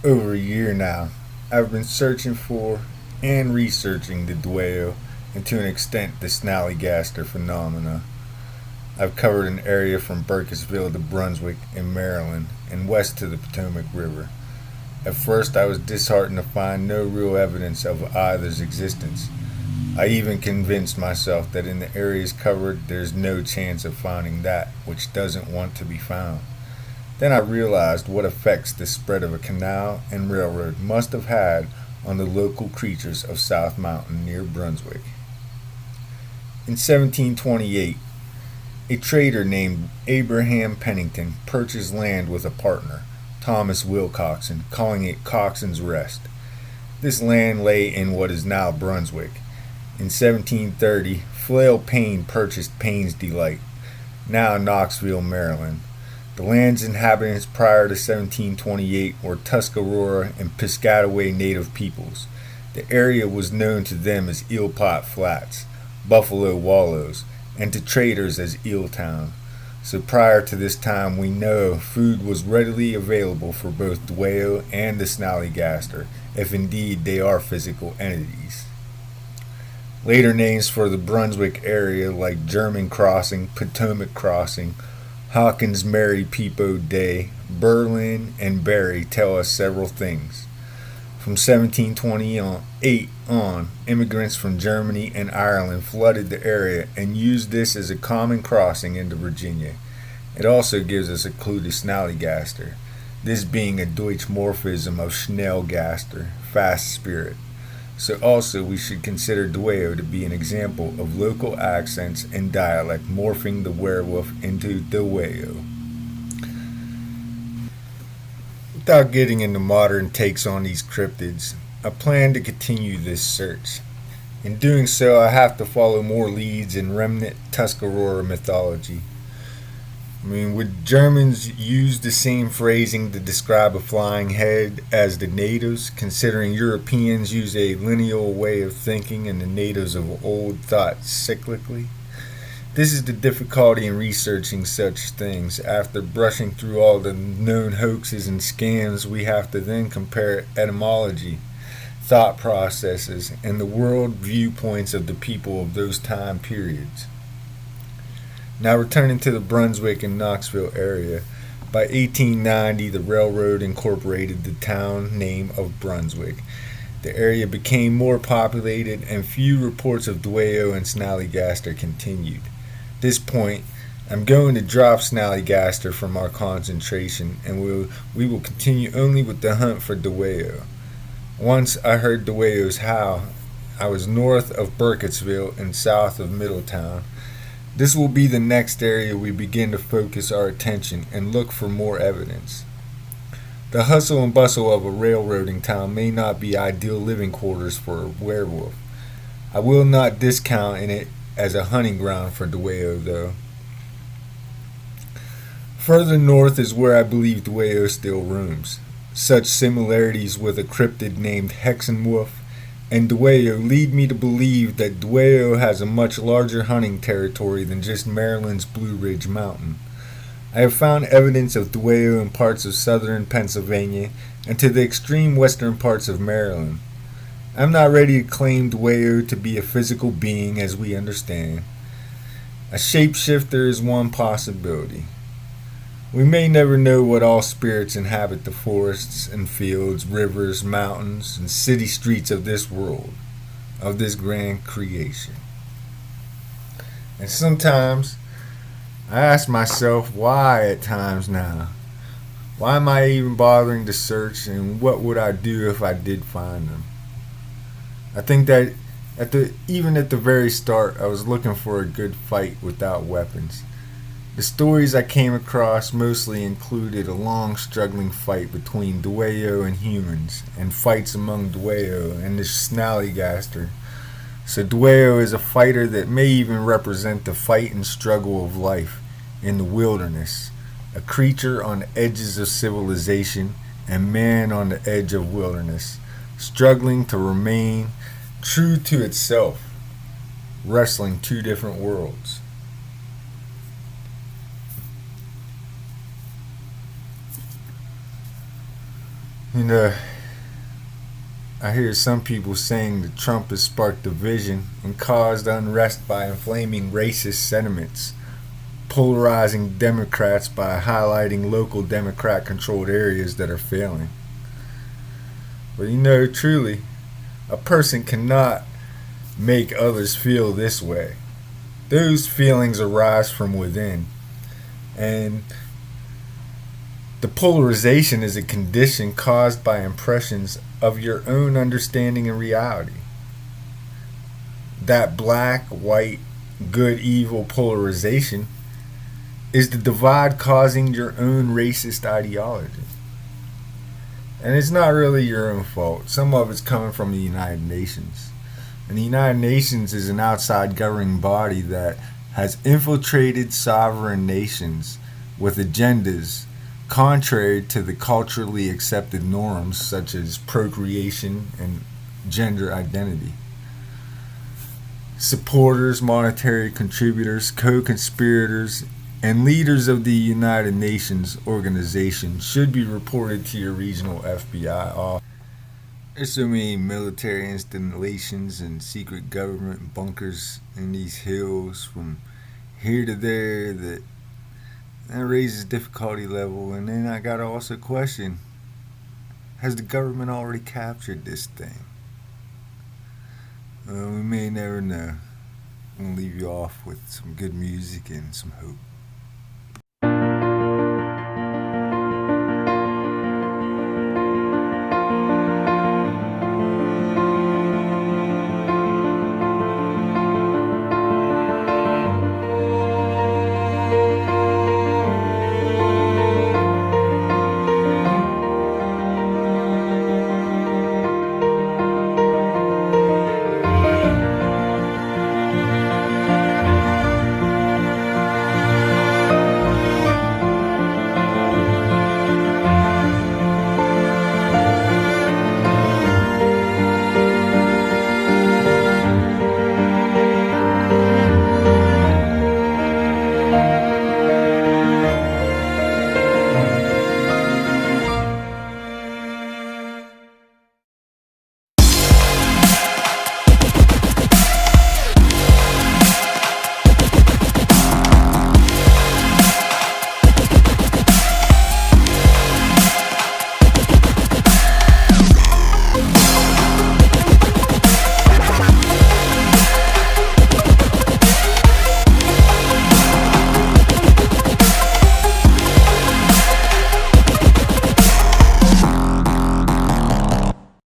over a year now, I've been searching for and researching the Dewejo and to an extent the Snallygaster phenomena. I've covered an area from Burkittsville to Brunswick in Maryland and west to the Potomac River. At first, I was disheartened to find no real evidence of either's existence. I even convinced myself that in the areas covered, there's no chance of finding that which doesn't want to be found. Then I realized what effects the spread of a canal and railroad must have had on the local creatures of South Mountain near Brunswick. In 1728, a trader named Abraham Pennington purchased land with a partner, Thomas Wilcoxon, calling it Coxon's Rest. This land lay in what is now Brunswick. In 1730, Flail Payne purchased Payne's Delight, now Knoxville, Maryland. The land's inhabitants prior to 1728 were Tuscarora and Piscataway native peoples. The area was known to them as Eelpot Flats, Buffalo Wallows, and to traders as Eeltown. So prior to this time, we know food was readily available for both Dewejo and the Snallygaster, if indeed they are physical entities. Later names for the Brunswick area, like German Crossing, Potomac Crossing, Hawkins Mary Peepo Day, Berlin, and Barry, tell us several things. From 1728 on, immigrants from Germany and Ireland flooded the area and used this as a common crossing into Virginia. It also gives us a clue to Snallygaster, this being a Deutsch morphism of Schnellgaster, fast spirit. So also we should consider Dewejo to be an example of local accents and dialect morphing the werewolf into Dewejo. Without getting into modern takes on these cryptids, I plan to continue this search. In doing so, I have to follow more leads in remnant Tuscarora mythology. Would Germans use the same phrasing to describe a flying head as the natives, considering Europeans use a lineal way of thinking and the natives of old thought cyclically? This is the difficulty in researching such things. After brushing through all the known hoaxes and scams, we have to then compare etymology, thought processes, and the world viewpoints of the people of those time periods. Now returning to the Brunswick and Knoxville area, by 1890 the railroad incorporated the town name of Brunswick. The area became more populated and few reports of Dewejo and Snallygaster continued. At this point, I'm going to drop Snallygaster from our concentration and we will continue only with the hunt for Dewejo. Once I heard Dewejo's howl, I was north of Burkittsville and south of Middletown. This will be the next area we begin to focus our attention and look for more evidence. The hustle and bustle of a railroading town may not be ideal living quarters for a werewolf. I will not discount in it as a hunting ground for Dewejo, though. Further north is where I believe Dewejo still roams. Such similarities with a cryptid named Hexenwolf and Dewejo lead me to believe that Dewejo has a much larger hunting territory than just Maryland's Blue Ridge Mountain. I have found evidence of Dewejo in parts of southern Pennsylvania and to the extreme western parts of Maryland. I'm not ready to claim Dewejo to be a physical being as we understand. A shapeshifter is one possibility. We may never know what all spirits inhabit the forests and fields, rivers, mountains, and city streets of this world, of this grand creation. And sometimes I ask myself why at times now. Why am I even bothering to search, and what would I do if I did find them? I think that even at the very start, I was looking for a good fight without weapons. The stories I came across mostly included a long struggling fight between Dewejo and humans, and fights among Dewejo and the Snallygaster. So Dewejo is a fighter that may even represent the fight and struggle of life in the wilderness, a creature on the edges of civilization and man on the edge of wilderness, struggling to remain true to itself, wrestling two different worlds. You know, I hear some people saying that Trump has sparked division and caused unrest by inflaming racist sentiments, polarizing Democrats by highlighting local Democrat controlled areas that are failing. But truly, a person cannot make others feel this way. Those feelings arise from within. And the polarization is a condition caused by impressions of your own understanding and reality. That black, white, good, evil polarization is the divide causing your own racist ideology. And it's not really your own fault. Some of it's coming from the United Nations. And the United Nations is an outside governing body that has infiltrated sovereign nations with agendas contrary to the culturally accepted norms such as procreation and gender identity. Supporters, monetary contributors, co-conspirators, and leaders of the United Nations organization should be reported to your regional FBI office. There's so many military installations and secret government bunkers in these hills from here to there that raises difficulty level. And then I gotta also question, has the government already captured this thing? We may never know. I'm gonna leave you off with some good music and some hope.